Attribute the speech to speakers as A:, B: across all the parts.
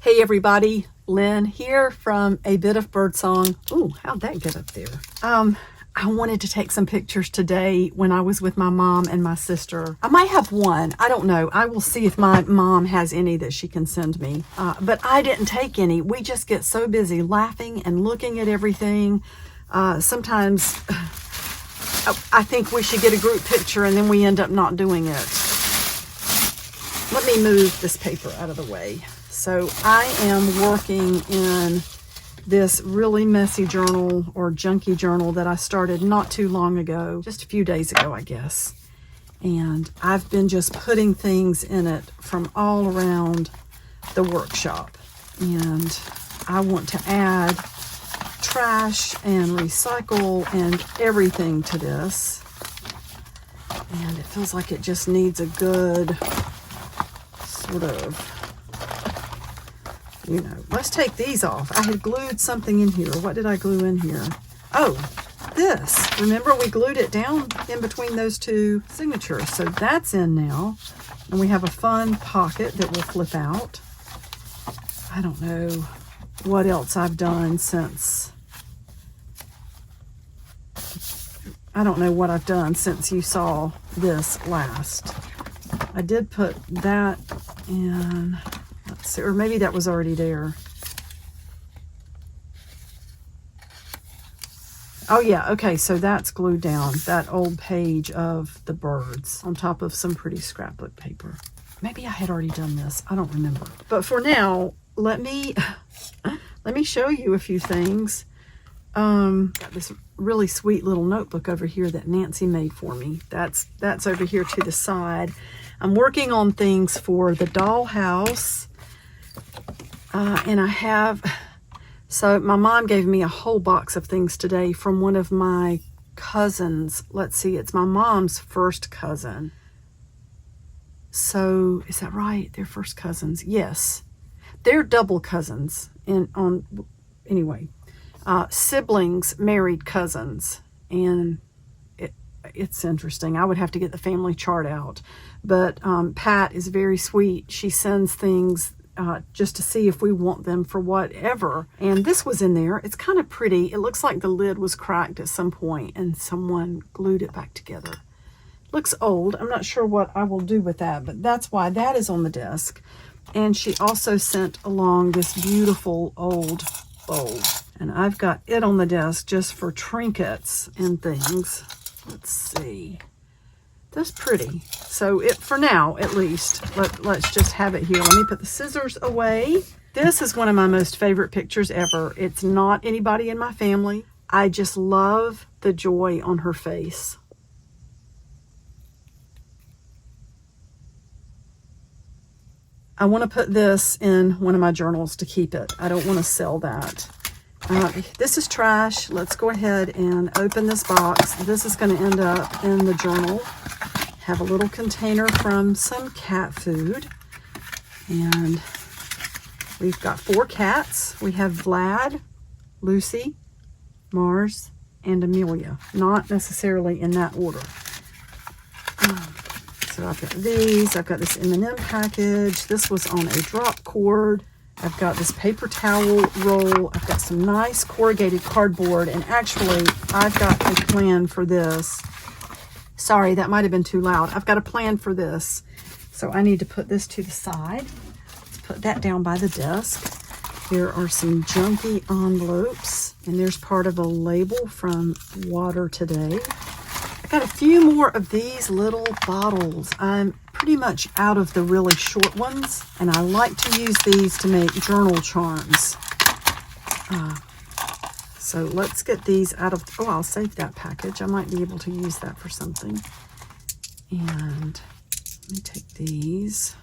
A: Hey everybody, Lynn here from A Bit of Birdsong. Ooh, how'd that get up there? I wanted to take some pictures today when I was with my mom and my sister. I might have one, I don't know. I will see if my mom has any that she can send me. But I didn't take any. We just get so busy laughing and looking at everything. Sometimes I think we should get a group picture and then we end up not doing it. Let me move this paper out of the way. So I am working in this really messy journal or junky journal that I started not too long ago, just a few days ago, I guess. And I've been just putting things in it from all around the workshop. And I want to add trash and recycle and everything to this. And it feels like it just needs a good sort of, you know, let's take these off. I had glued something in here. What did I glue in here? Oh, this. Remember, we glued it down in between those two signatures. So that's in now. And we have a fun pocket that will flip out. I don't know what else I've done since. I don't know what I've done since you saw this last. I did put that in. Let's see, or maybe that was already there. Oh yeah, okay, so that's glued down, that old page of the birds on top of some pretty scrapbook paper. Maybe I had already done this, I don't remember. But for now, let me show you a few things. Got this really sweet little notebook over here that Nancy made for me. That's over here to the side. I'm working on things for the dollhouse. And I have, so my mom gave me a whole box of things today from one of my cousins. Let's see, it's my mom's first cousin. So, is that right? They're first cousins. Yes. They're double cousins. Anyway, siblings married cousins. And it's interesting. I would have to get the family chart out. But Pat is very sweet. She sends things just to see if we want them for whatever. And this was in there. It's kind of pretty. It looks like the lid was cracked at some point and someone glued it back together. Looks old. I'm not sure what I will do with that, but that's why that is on the desk. And she also sent along this beautiful old bowl. And I've got it on the desk just for trinkets and things. Let's see. That's pretty. So for now, at least, let's just have it here. Let me put the scissors away. This is one of my most favorite pictures ever. It's not anybody in my family. I just love the joy on her face. I want to put this in one of my journals to keep it. I don't want to sell that. This is trash. Let's go ahead and open this box. This is going to end up in the journal. Have a little container from some cat food. And we've got 4 cats. We have Vlad, Lucy, Mars, and Amelia. Not necessarily in that order. So I've got these. I've got this M&M package. This was on a drop cord. I've got this paper towel roll. I've got some nice corrugated cardboard. And actually, I've got a plan for this. Sorry, that might have been too loud. I've got a plan for this. So I need to put this to the side. Let's put that down by the desk. There are some junky envelopes. And there's part of a label from Water Today. I got a few more of these little bottles. I'm pretty much out of the really short ones, and I like to use these to make journal charms. So let's get these out of, oh, I'll save that package. I might be able to use that for something. And let me take these,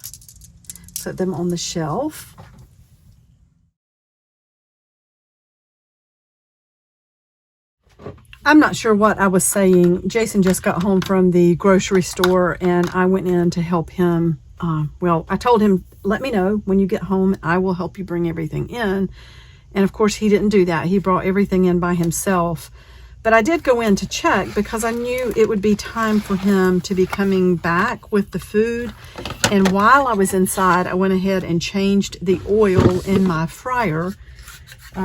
A: set them on the shelf. I'm not sure what I was saying. Jason just got home from the grocery store and I went in to help him. Well, I told him, let me know when you get home. I will help you bring everything in. And of course, he didn't do that. He brought everything in by himself. But I did go in to check because I knew it would be time for him to be coming back with the food. And while I was inside, I went ahead and changed the oil in my fryer.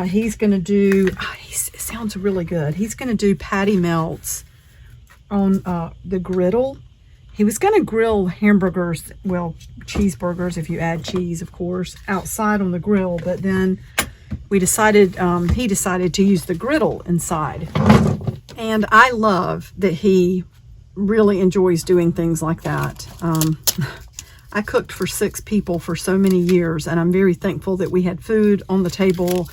A: He's going to do, it sounds really good. He's going to do patty melts on the griddle. He was going to grill hamburgers, well, cheeseburgers, if you add cheese, of course, outside on the grill. But then we decided, he decided to use the griddle inside. And I love that he really enjoys doing things like that. I cooked for 6 people for so many years, and I'm very thankful that we had food on the table.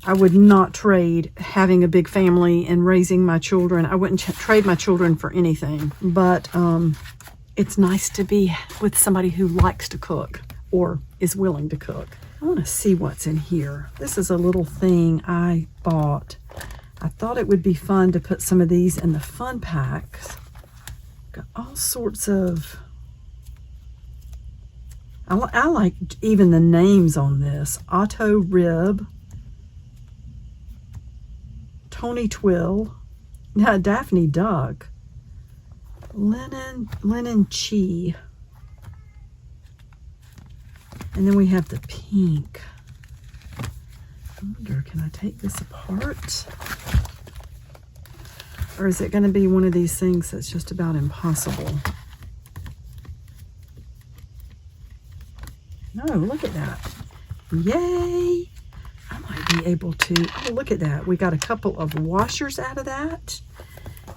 A: I would not trade having a big family and raising my children. I wouldn't trade my children for anything. But it's nice to be with somebody who likes to cook or is willing to cook. I want to see what's in here. This is a little thing I bought. I thought it would be fun to put some of these in the fun packs. Got all sorts of... I like even the names on this. Otto Rib, Tony Twill, Daphne Duck, Lynn Chi. And then we have the pink. I wonder, can I take this apart? Or is it going to be one of these things that's just about impossible? No, look at that. Yay! I might be able to, oh, look at that. We got a couple of washers out of that.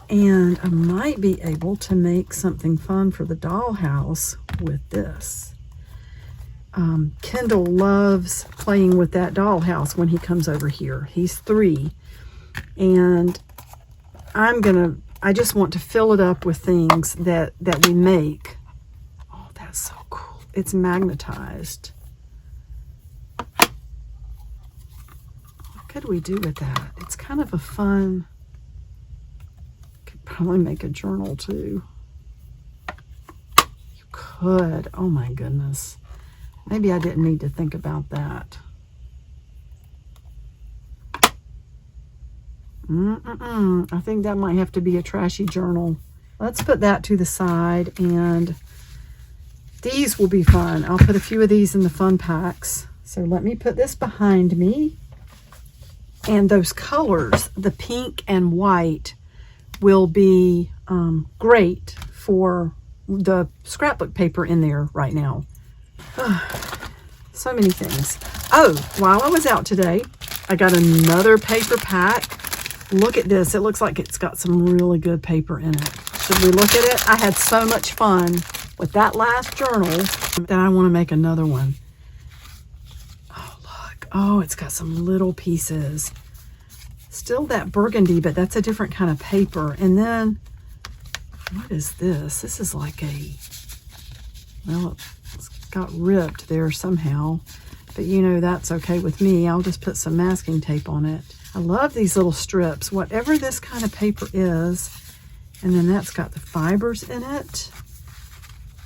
A: And I might be able to make something fun for the dollhouse with this. Kendall loves playing with that dollhouse when he comes over here. He's 3. And I just want to fill it up with things that we make. Oh, that's so cool. It's magnetized. What could we do with that? It's kind of a fun, could probably make a journal too. You could. Oh my goodness. Maybe I didn't need to think about that. I think that might have to be a trashy journal. Let's put that to the side, and these will be fun. I'll put a few of these in the fun packs. So let me put this behind me. And those colors, the pink and white, will be great for the scrapbook paper in there right now. So many things. Oh, while I was out today, I got another paper pack. Look at this. It looks like it's got some really good paper in it. Should we look at it? I had so much fun with that last journal that I want to make another one. Oh, look. Oh, it's got some little pieces. Still that burgundy, but that's a different kind of paper. And then, what is this? This is like a, well, it's got ripped there somehow. But you know, that's okay with me. I'll just put some masking tape on it. I love these little strips, whatever this kind of paper is. And then that's got the fibers in it.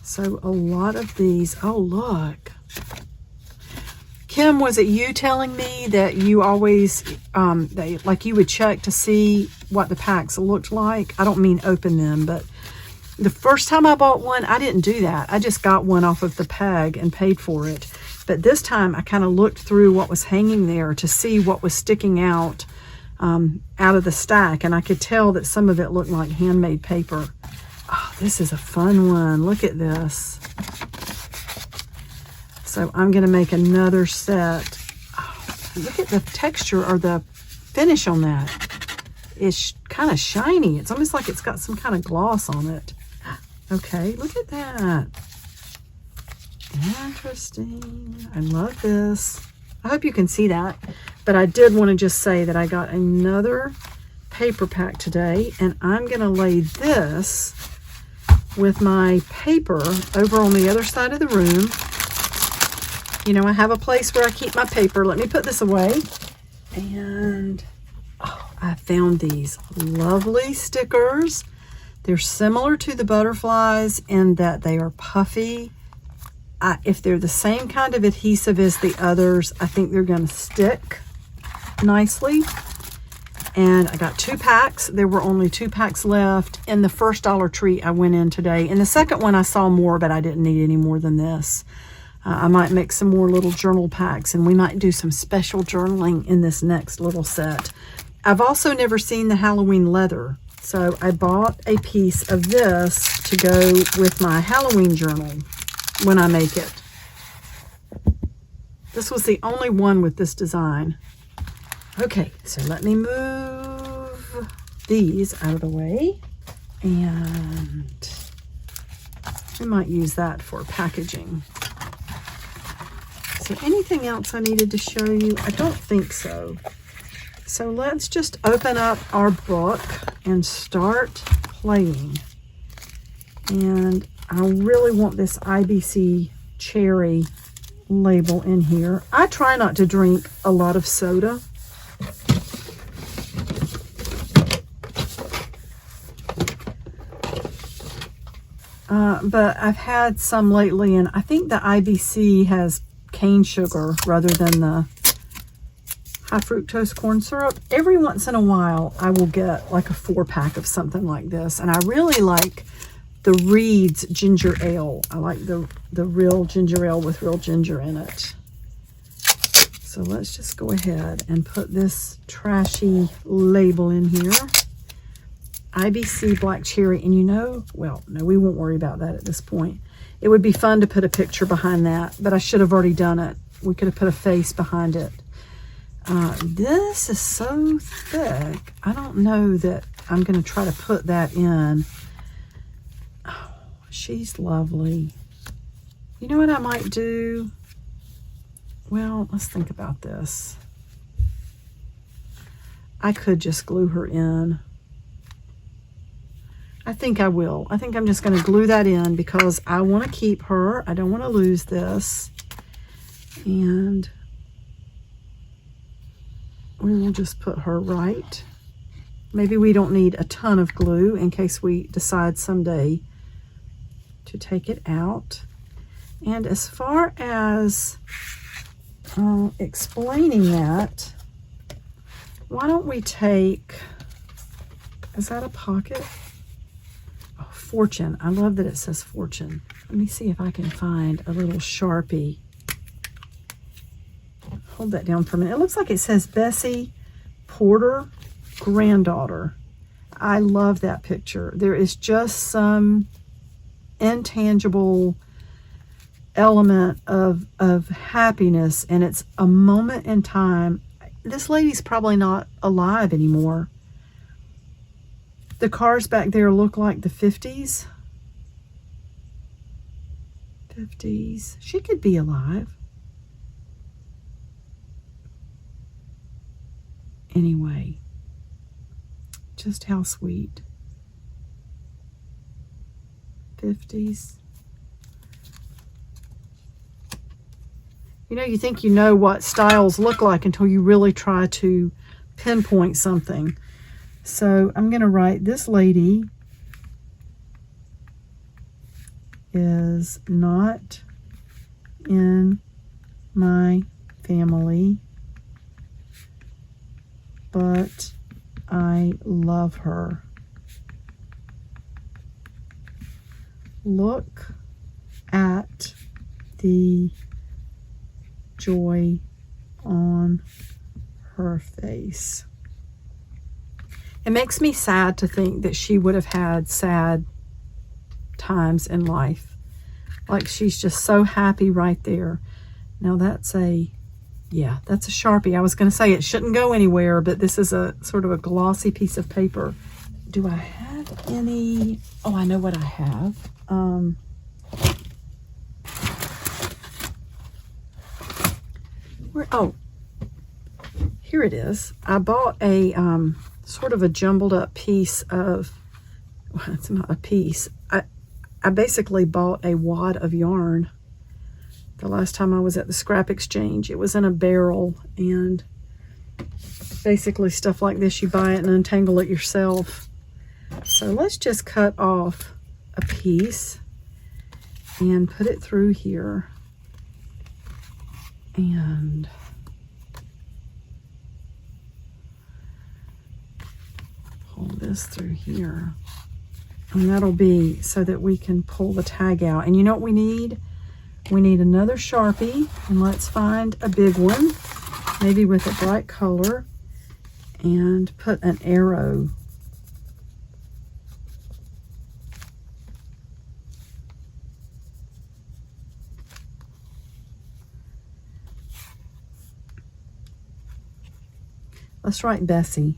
A: So a lot of these, oh look. Kim, was it you telling me that you always, like you would check to see what the packs looked like? I don't mean open them, but the first time I bought one, I didn't do that. I just got one off of the peg and paid for it. But this time I kind of looked through what was hanging there to see what was sticking out of the stack. And I could tell that some of it looked like handmade paper. Oh, this is a fun one. Look at this. So I'm going to make another set. Oh, look at the texture or the finish on that. It's kind of shiny. It's almost like it's got some kind of gloss on it. Okay, look at that. Interesting. I love this. I hope you can see that. But I did want to just say that I got another paper pack today, and I'm going to lay this with my paper over on the other side of the room. You know, I have a place where I keep my paper. Let me put this away. And oh, I found these lovely stickers. They're similar to the butterflies in that they are puffy. If they're the same kind of adhesive as the others, I think they're going to stick nicely. And I got 2 packs. There were only 2 packs left in the first Dollar Tree I went in today. In the second one I saw more, but I didn't need any more than this. I might make some more little journal packs, and we might do some special journaling in this next little set. I've also never seen the Halloween leather, so I bought a piece of this to go with my Halloween journal when I make it. This was the only one with this design. Okay, so let me move these out of the way, and we might use that for packaging. Is there anything else I needed to show you? I don't think so. So let's just open up our book and start playing. And I really want this IBC cherry label in here. I try not to drink a lot of soda. But I've had some lately, and I think the IBC has cane sugar rather than the high fructose corn syrup. Every once in a while, I will get like a 4-pack of something like this. And I really like the Reed's ginger ale. I like the real ginger ale with real ginger in it. So let's just go ahead and put this trashy label in here. IBC Black Cherry. And you know, well, no, we won't worry about that at this point. It would be fun to put a picture behind that, but I should have already done it. We could have put a face behind it. This is so thick. I don't know that I'm going to try to put that in. Oh, she's lovely. You know what I might do? Well, let's think about this. I could just glue her in. I think I will. I think I'm just going to glue that in because I want to keep her. I don't want to lose this. And we will just put her right. Maybe we don't need a ton of glue in case we decide someday to take it out. And as far as explaining that, why don't we take, is that a pocket? Oh, Fortune. I love that it says Fortune. Let me see if I can find a little Sharpie. Hold that down for a minute. It looks like it says Bessie Porter, granddaughter. I love that picture. There is just some intangible element of happiness, and it's a moment in time. This lady's probably not alive anymore. The cars back there look like the 50s. 50s. She could be alive. Anyway, just how sweet. 50s. You know, you think you know what styles look like until you really try to pinpoint something. So I'm going to write, this lady is not in my family, but I love her. Look at the joy on her face. It makes me sad to think that she would have had sad times in life. Like, she's just so happy right there. Now that's a, yeah, that's a Sharpie. I was going to say it shouldn't go anywhere, but this is a sort of a glossy piece of paper. Do I have any? Oh, I know what I have. Oh, here it is. I bought a sort of a jumbled up piece of, well, it's not a piece. I basically bought a wad of yarn the last time I was at the scrap exchange. It was in a barrel, and basically stuff like this, you buy it and untangle it yourself. So let's just cut off a piece and put it through here. And this through here. And that'll be so that we can pull the tag out. And you know what we need? We need another Sharpie, and let's find a big one, maybe with a bright color, and put an arrow. Let's write Bessie.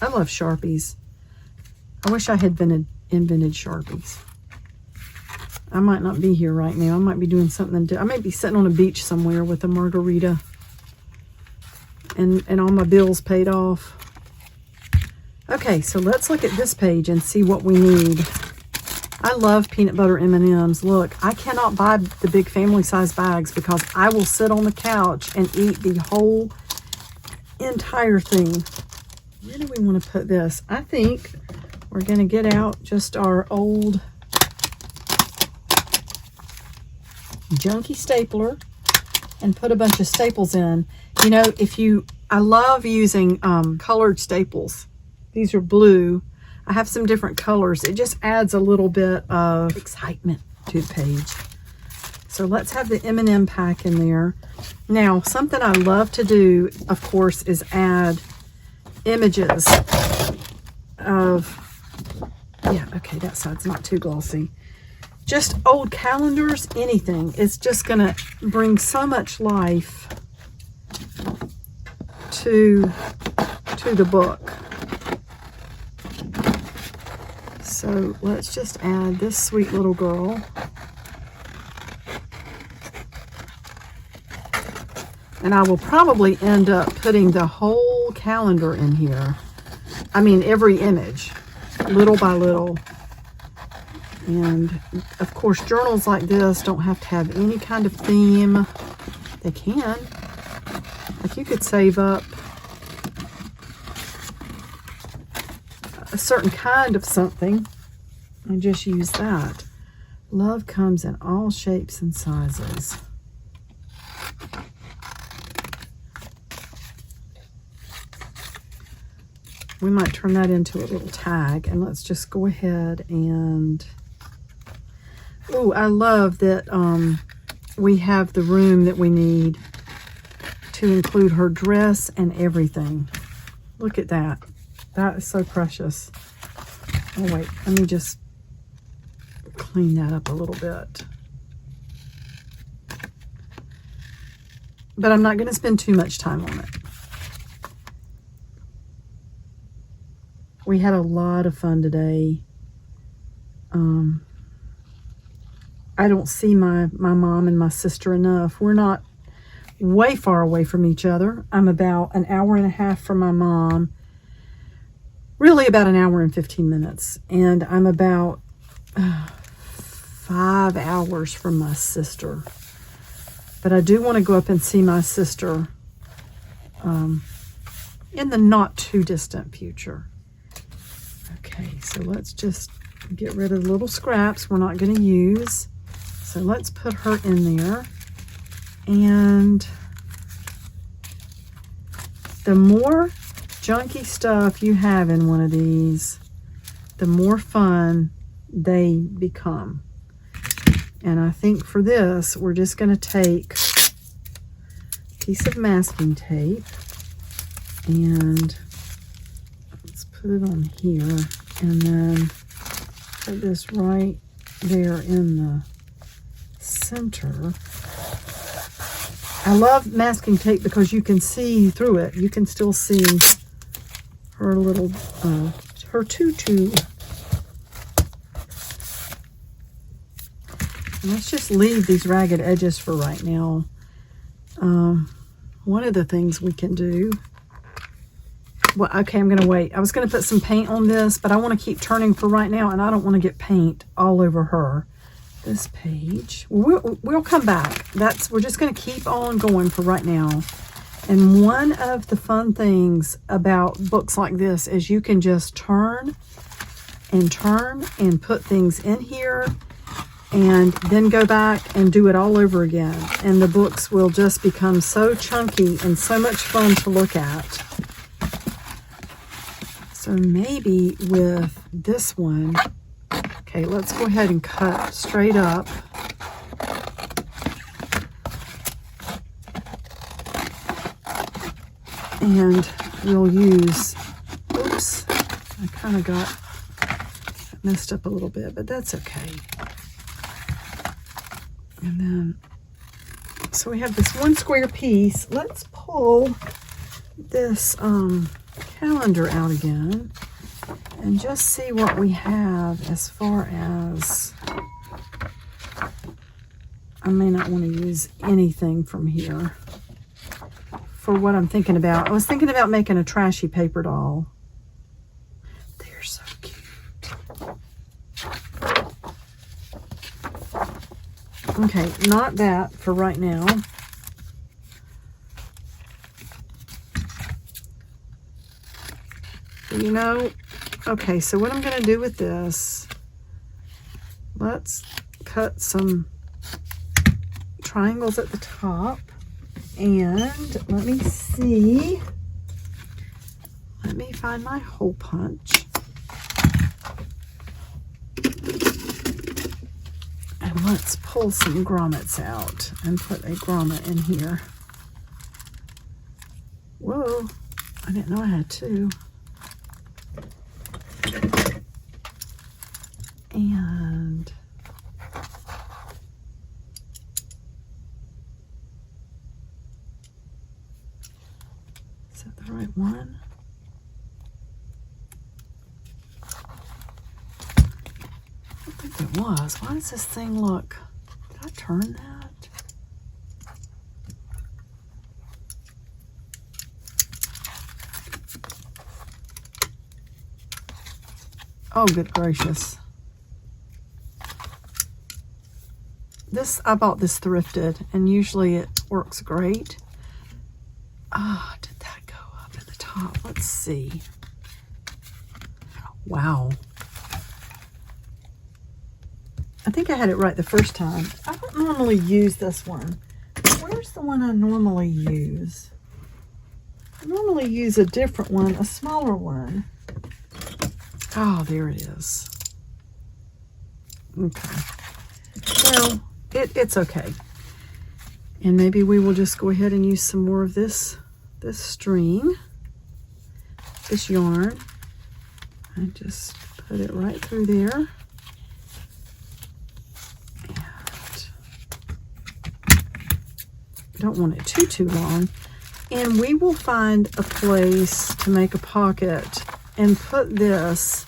A: I love Sharpies. I wish I had invented Sharpies. I might not be here right now. I might be doing something. I might be sitting on a beach somewhere with a margarita and all my bills paid off. Okay, so let's look at this page and see what we need. I love peanut butter M&Ms. Look, I cannot buy the big family size bags because I will sit on the couch and eat the whole entire thing. Where do we want to put this? I think we're going to get out just our old junky stapler and put a bunch of staples in. You know, I love using colored staples. These are blue. I have some different colors. It just adds a little bit of excitement to the page. So let's have the M&M pack in there. Now, something I love to do, of course, is add images of, yeah, okay, that side's not too glossy. Just old calendars, anything. It's just gonna bring so much life to the book. So let's just add this sweet little girl. And I will probably end up putting the whole calendar in here. I mean, every image, little by little. And of course, journals like this don't have to have any kind of theme. They can. Like, you could save up a certain kind of something and just use that. Love comes in all shapes and sizes. We might turn that into a little tag, and let's just go ahead and, oh, I love that we have the room that we need to include her dress and everything. Look at that. That is so precious. Oh wait, let me just clean that up a little bit. But I'm not going to spend too much time on it. We had a lot of fun today. I don't see my mom and my sister enough. We're not way far away from each other. I'm about an hour and a half from my mom. Really about an hour and 15 minutes. And I'm about 5 hours from my sister. But I do want to go up and see my sister in the not too distant future. Okay, so let's just get rid of the little scraps we're not going to use. So let's put her in there. And the more junky stuff you have in one of these, the more fun they become. And I think for this, we're just going to take a piece of masking tape and let's put it on here, and then put this right there in the center. I love masking tape because you can see through it. You can still see her little, her tutu. And let's just leave these ragged edges for right now. One of the things we can do, well, okay, I'm going to wait. I was going to put some paint on this, but I want to keep turning for right now, and I don't want to get paint all over her. This page, we'll come back. We're just going to keep on going for right now. And one of the fun things about books like this is you can just turn and put things in here and then go back and do it all over again. And the books will just become so chunky and so much fun to look at. So maybe with this one, okay, let's go ahead and cut straight up. And we'll use, oops, I kind of got messed up a little bit, but that's okay. And then, so we have this one square piece. Let's pull this calendar out again and just see what we have as far as, I may not want to use anything from here for what I'm thinking about. I was thinking about making a trashy paper doll. They're so cute. Okay, not that for right now. You know, okay, so what I'm going to do with this, let's cut some triangles at the top. And let me see. Let me find my hole punch. And let's pull some grommets out and put a grommet in here. Whoa, I didn't know I had two. And is that the right one? I think it was. Why does this thing look? Did I turn that? Oh, good gracious. I bought this thrifted, and usually it works great. Ah, did that go up at the top? Let's see. Wow. I think I had it right the first time. I don't normally use this one. Where's the one I normally use? I normally use a different one, a smaller one. Oh, there it is. Okay. Well, it's okay. And maybe we will just go ahead and use some more of this string, this yarn, and just put it right through there. And don't want it too long. And we will find a place to make a pocket and put this.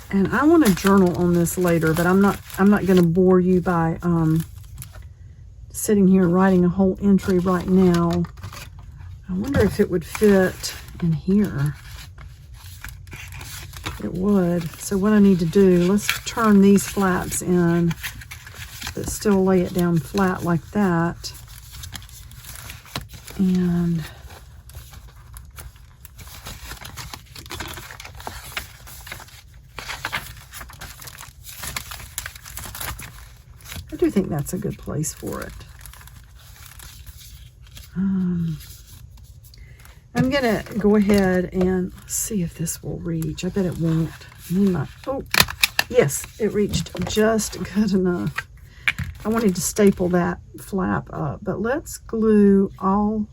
A: And I want to journal on this later, but I'm not going to bore you by sitting here writing a whole entry right now. I wonder if it would fit in here. It would. So what I need to do, let's turn these flaps in, but still lay it down flat like that. And I do think that's a good place for it. I'm gonna go ahead and see if this will reach. I bet it won't. Oh, yes, it reached just good enough. I wanted to staple that flap up, but let's glue all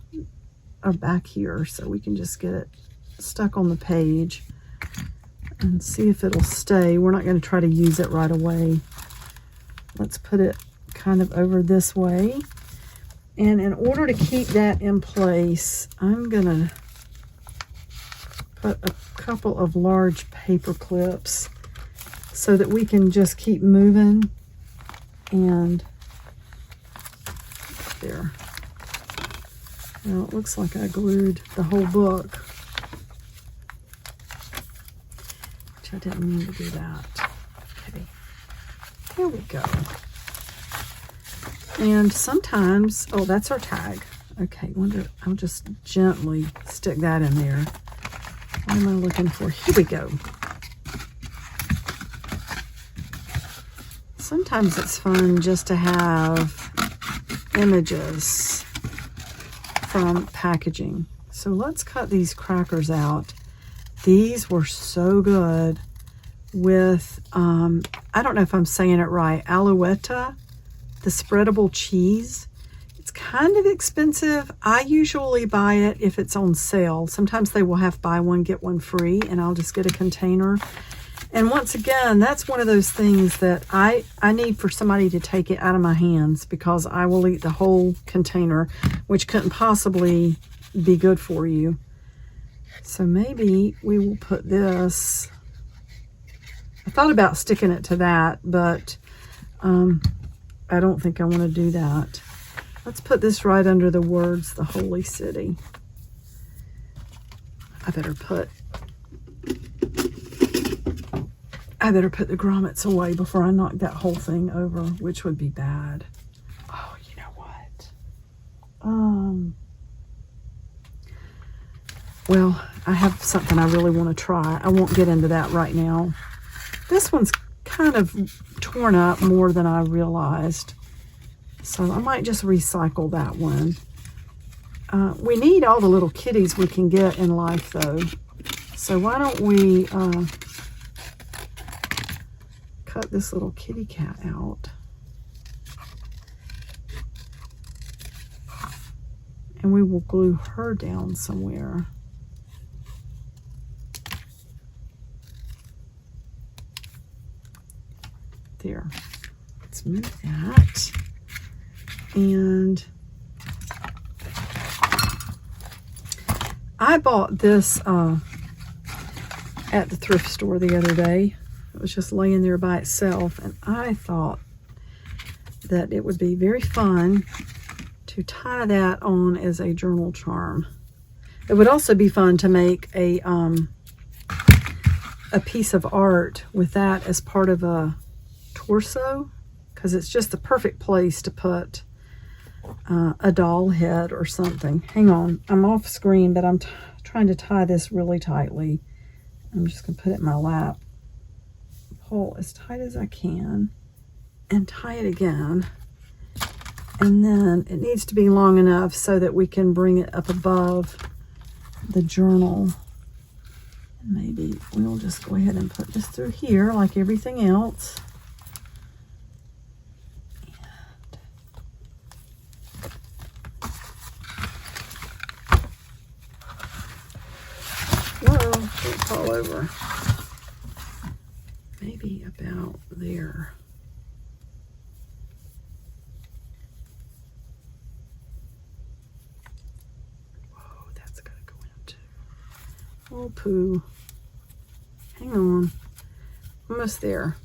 A: back here so we can just get it stuck on the page and see if it'll stay. We're not going to try to use it right away. Let's put it kind of over this way. And in order to keep that in place, I'm going to put a couple of large paper clips so that we can just keep moving. And there. Now it looks like I glued the whole book, which I didn't mean to do that. Okay, there we go. And sometimes, oh, that's our tag. Okay, I'll just gently stick that in there. What am I looking for? Here we go. Sometimes it's fun just to have images from packaging. So let's cut these crackers out. These were so good with, I don't know if I'm saying it right, Alouette, the spreadable cheese. It's kind of expensive. I usually buy it if it's on sale. Sometimes they will have buy one, get one free, and I'll just get a container. And once again, that's one of those things that I need for somebody to take it out of my hands, because I will eat the whole container, which couldn't possibly be good for you. So maybe we will put this, I thought about sticking it to that, but I don't think I want to do that. Let's put this right under the words, the Holy City. I better put the grommets away before I knock that whole thing over, which would be bad. Oh, you know what? Well, I have something I really want to try. I won't get into that right now. This one's kind of torn up more than I realized, so I might just recycle that one. We need all the little kitties we can get in life, though. So why don't we cut this little kitty cat out. And we will glue her down somewhere. There. Let's move that. And I bought this at the thrift store the other day. It was just laying there by itself, and I thought that it would be very fun to tie that on as a journal charm. It would also be fun to make a piece of art with that as part of a torso, because it's just the perfect place to put a doll head or something. Hang on, I'm off screen, but I'm trying to tie this really tightly. I'm just going to put it in my lap. Pull as tight as I can and tie it again. And then it needs to be long enough so that we can bring it up above the journal. And maybe we'll just go ahead and put this through here like everything else. Whoa, don't fall over. Maybe about there. Whoa, that's gotta go in too. Oh, poo. Hang on. Almost there.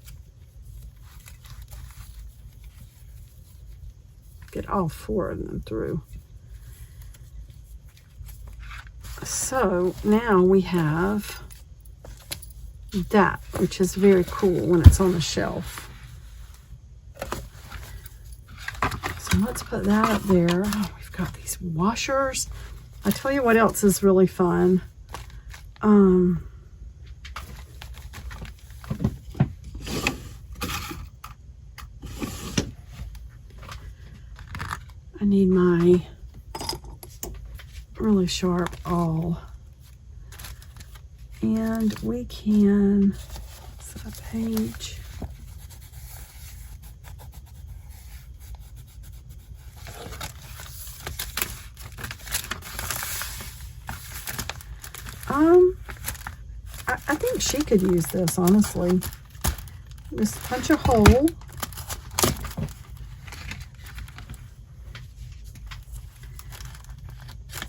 A: Get all four of them through. So now we have that, which is very cool when it's on the shelf. So let's put that up there. Oh, we've got these washers. I tell you what else is really fun. I need my really sharp awl. And we can set a page. I think she could use this, honestly. Just punch a hole.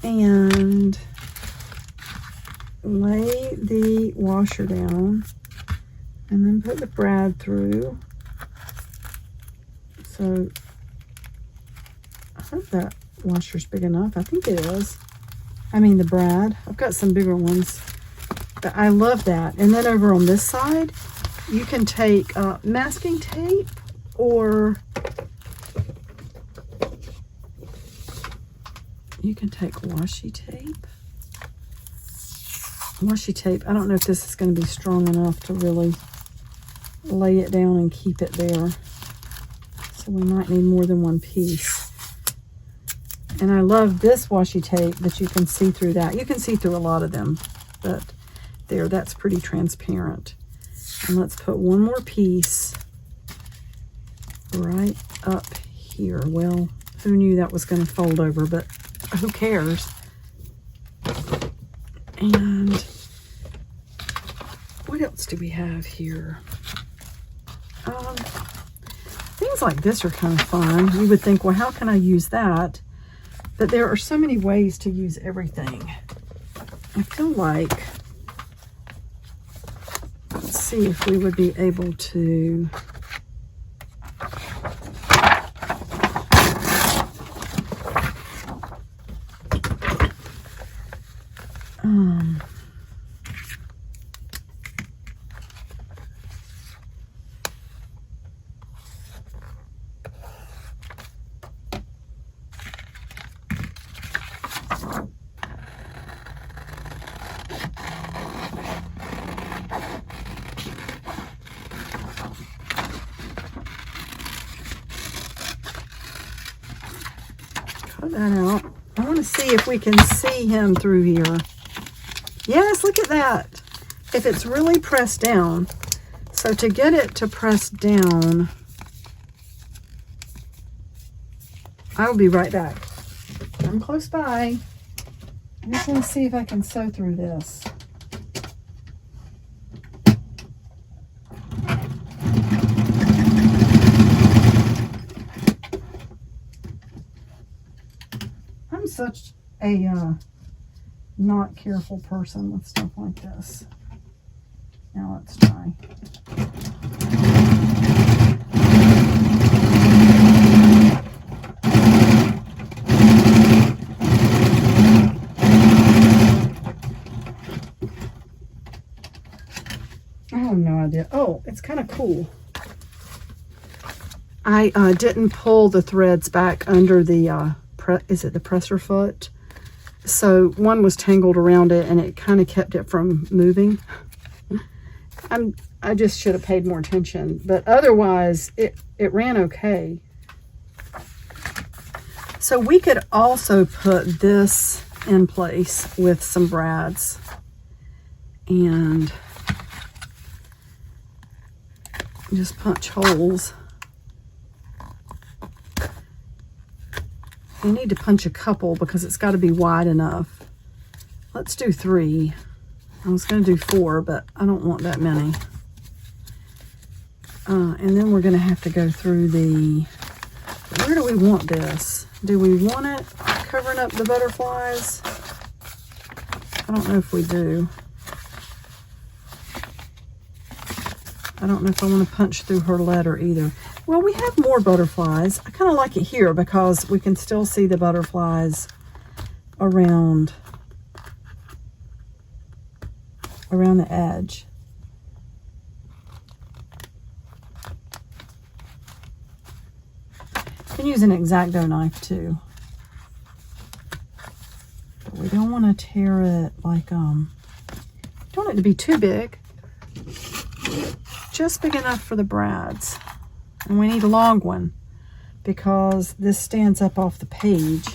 A: And lay the washer down, and then put the brad through. So I hope that washer's big enough. I think it is. I mean the brad. I've got some bigger ones, but I love that. And then over on this side, you can take masking tape, or you can take washi tape. Washi tape, I don't know if this is going to be strong enough to really lay it down and keep it there. So we might need more than one piece. And I love this washi tape that you can see through that. You can see through a lot of them, but there, that's pretty transparent. And let's put one more piece right up here. Well, who knew that was going to fold over, but who cares? And what else do we have here? Things like this are kind of fun. You would think, well, how can I use that? But there are so many ways to use everything. I feel like, let's see if we would be able to cut that out. I want to see if we can see him through here. Yes, look at that. If it's really pressed down. So to get it to press down, I will be right back. I'm close by. I just want to see if I can sew through this. I'm such a not careful person with stuff like this. Now let's try. I have no idea. Oh, it's kind of cool. I didn't pull the threads back under the, is it the presser foot? So one was tangled around it and it kind of kept it from moving. I just should have paid more attention, but otherwise it ran okay. So we could also put this in place with some brads and just punch holes. You need to punch a couple because it's got to be wide enough. Let's do 3. I was going to do 4, but I don't want that many. And then we're going to have to go through the, where do we want this? Do we want it covering up the butterflies? I don't know if we do. I don't know if I want to punch through her letter either. Well, we have more butterflies. I kind of like it here because we can still see the butterflies around the edge. You can use an X-Acto knife too. But we don't want to tear it like, don't want it to be too big. Just big enough for the brads. And we need a long one because this stands up off the page.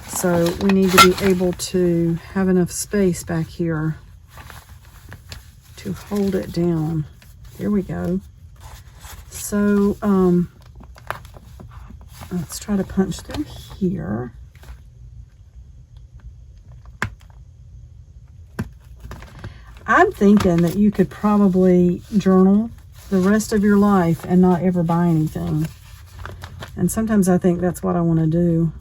A: So we need to be able to have enough space back here to hold it down. Here we go. So let's try to punch through here. I'm thinking that you could probably journal the rest of your life and not ever buy anything. And sometimes I think that's what I want to do.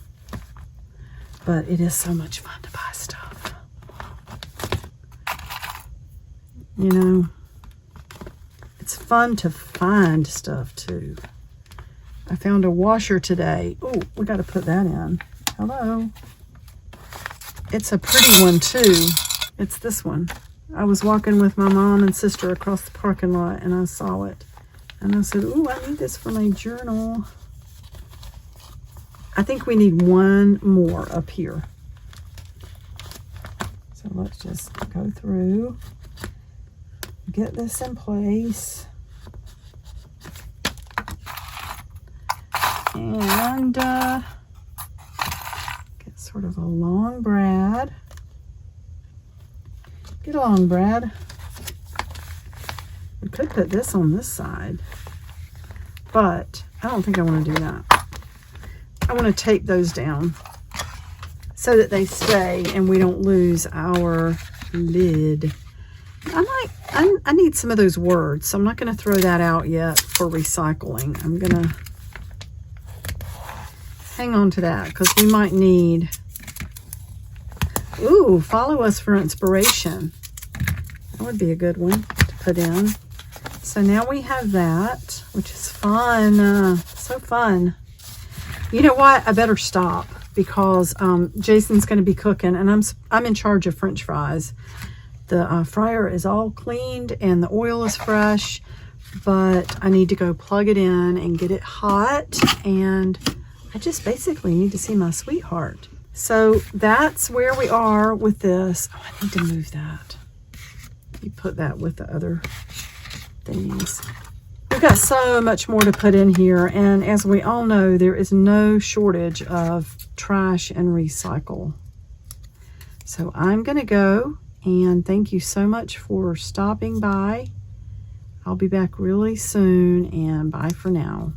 A: But it is so much fun to buy stuff. You know, it's fun to find stuff too. I found a washer today. Oh, we got to put that in. Hello. It's a pretty one too. It's this one. I was walking with my mom and sister across the parking lot and I saw it. And I said, ooh, I need this for my journal. I think we need one more up here. So let's just go through, get this in place. And get sort of a long brad. Get along, Brad. We could put this on this side, but I don't think I want to do that. I want to tape those down so that they stay and we don't lose our lid. I need some of those words, so I'm not going to throw that out yet for recycling. I'm going to hang on to that because we might need... Ooh, follow us for inspiration. That would be a good one to put in. So now we have that, which is fun. So fun. You know what? I better stop because Jason's going to be cooking, and I'm in charge of French fries. The fryer is all cleaned and the oil is fresh, but I need to go plug it in and get it hot, and I just basically need to see my sweetheart. So that's where we are with this. Oh, I need to move that. You put that with the other things. We've got so much more to put in here, and as we all know, there is no shortage of trash and recycle. So I'm going to go, and thank you so much for stopping by. I'll be back really soon, and bye for now.